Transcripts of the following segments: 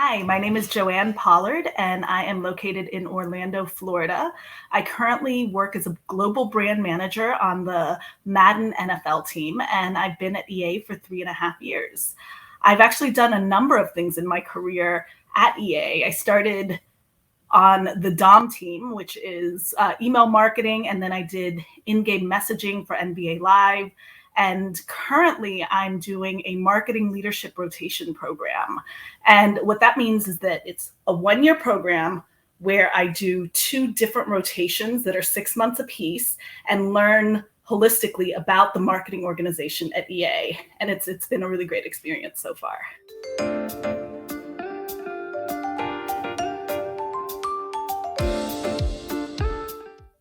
Hi, my name is Joann Pollard, and I am located in Orlando, Florida. I currently work as a global brand manager on the Madden NFL team, and I've been at EA for 3.5 years. I've actually done a number of things in my career at EA. I started on the DOM team, which is email marketing, and then I did in-game messaging for NBA Live. And currently I'm doing a marketing leadership rotation program. And what that means is that it's a 1-year program where I do 2 different rotations that are 6 months apiece and learn holistically about the marketing organization at EA. And it's been a really great experience so far.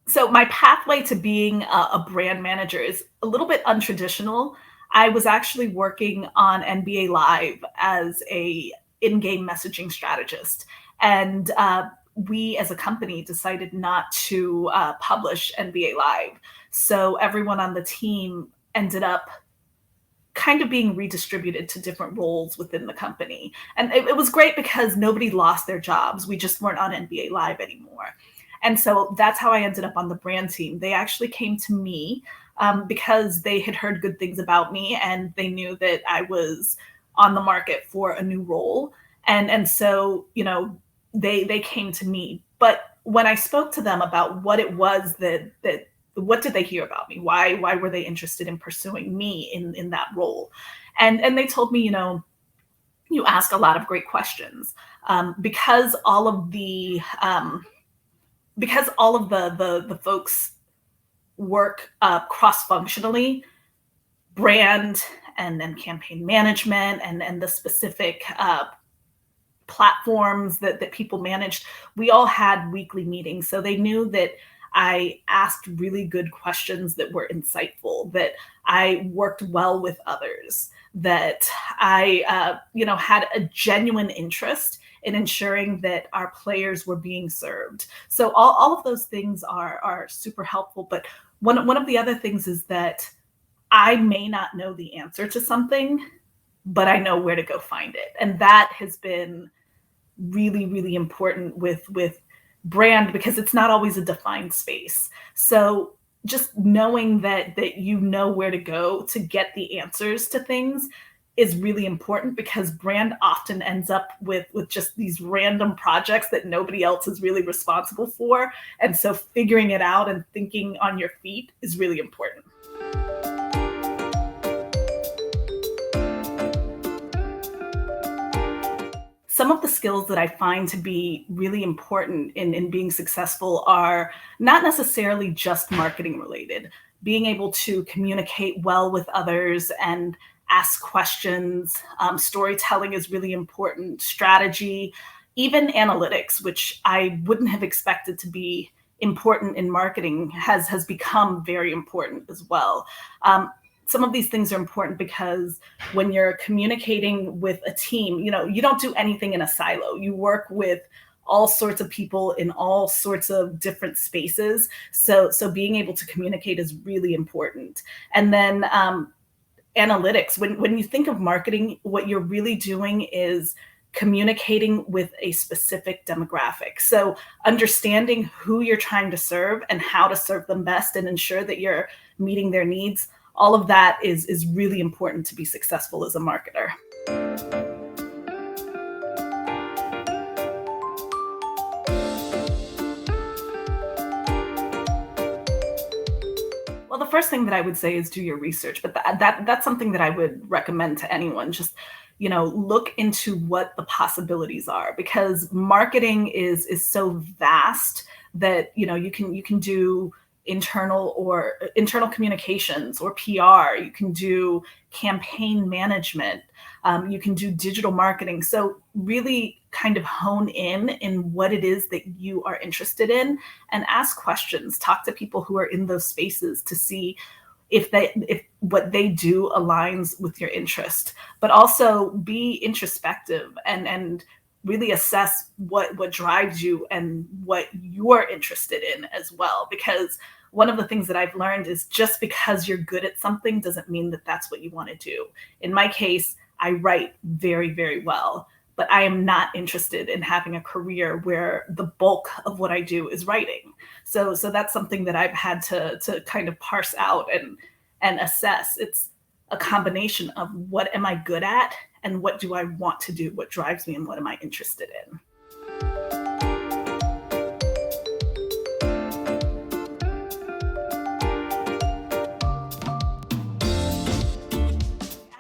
So my pathway to being a brand manager is a little bit untraditional. I was actually working on NBA Live as a in-game messaging strategist. And we as a company decided not to publish NBA Live. So everyone on the team ended up kind of being redistributed to different roles within the company. And it was great because nobody lost their jobs. We just weren't on NBA Live anymore. And so that's how I ended up on the brand team. They actually came to me because they had heard good things about me and they knew that I was on the market for a new role. And so, they came to me. But when I spoke to them about what it was that what did they hear about me? Why were they interested in pursuing me in that role? And they told me, you ask a lot of great questions because all of the folks work cross-functionally, brand and then campaign management and the specific platforms that people managed, we all had weekly meetings. So they knew that I asked really good questions that were insightful, that I worked well with others, that I had a genuine interest in ensuring that our players were being served. So all of those things are super helpful. But one of the other things is that I may not know the answer to something, but I know where to go find it. And that has been really, really important with brand because it's not always a defined space. So just knowing that you know where to go to get the answers to things is really important because brand often ends up with just these random projects that nobody else is really responsible for. And so figuring it out and thinking on your feet is really important. Some of the skills that I find to be really important in being successful are not necessarily just marketing related. Being able to communicate well with others and ask questions. Storytelling is really important. Strategy, even analytics, which I wouldn't have expected to be important in marketing, has become very important as well. Some of these things are important because when you're communicating with a team, you don't do anything in a silo. You work with all sorts of people in all sorts of different spaces. So being able to communicate is really important. And then analytics, when you think of marketing, what you're really doing is communicating with a specific demographic. So understanding who you're trying to serve and how to serve them best and ensure that you're meeting their needs, all of that is really important to be successful as a marketer. Well, the first thing that I would say is do your research, but that's something that I would recommend to anyone. Just, look into what the possibilities are because marketing is so vast that, you can do internal communications or PR, you can do campaign management, you can do digital marketing. So really kind of hone in what it is that you are interested in and ask questions, talk to people who are in those spaces to see if what they do aligns with your interest, but also be introspective and really assess what drives you and what you're interested in as well. Because one of the things that I've learned is just because you're good at something doesn't mean that that's what you want to do. In my case, I write very, very well, but I am not interested in having a career where the bulk of what I do is writing. So that's something that I've had to kind of parse out and assess. It's a combination of what am I good at and what do I want to do, what drives me and what am I interested in.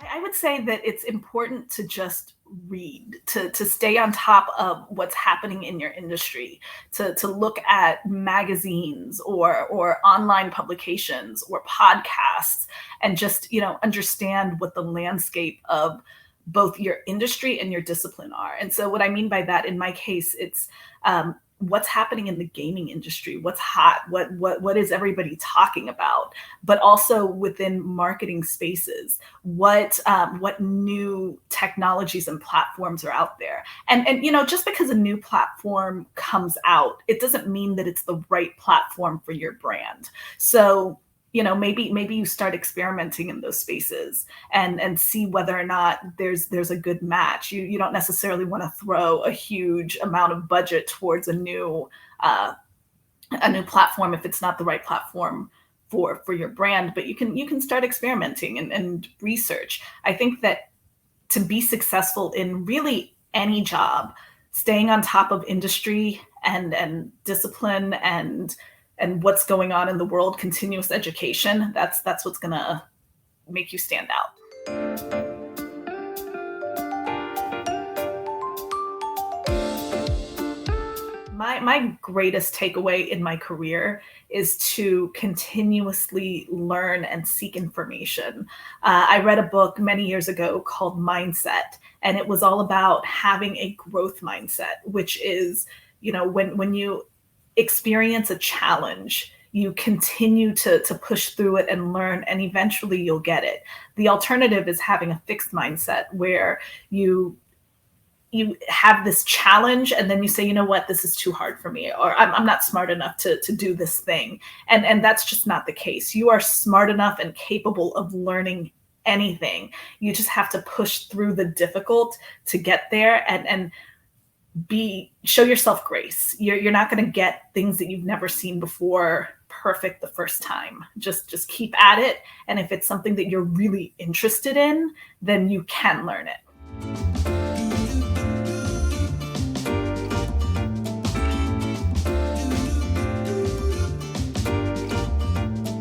I would say that it's important to just read, to stay on top of what's happening in your industry, to look at magazines or online publications or podcasts, and just, understand what the landscape of both your industry and your discipline are. And so what I mean by that, in my case, it's what's happening in the gaming industry, what's hot, what is everybody talking about, but also within marketing spaces, what new technologies and platforms are out there. And just because a new platform comes out, it doesn't mean that it's the right platform for your brand. So maybe you start experimenting in those spaces and see whether or not there's a good match. You don't necessarily want to throw a huge amount of budget towards a new platform if it's not the right platform for your brand, but you can start experimenting and research. I think that to be successful in really any job, staying on top of industry and discipline and what's going on in the world, continuous education, that's what's gonna make you stand out. My greatest takeaway in my career is to continuously learn and seek information. I read a book many years ago called Mindset, and it was all about having a growth mindset, which is, when you experience a challenge, you continue to push through it and learn, and eventually you'll get it. The alternative is having a fixed mindset where you have this challenge and then you say, you know what, this is too hard for me, or I'm not smart enough to do this thing. And that's just not the case. You are smart enough and capable of learning anything. You just have to push through the difficult to get there and show yourself grace. You're not going to get things that you've never seen before perfect the first time. Just keep at it. And if it's something that you're really interested in, then you can learn it.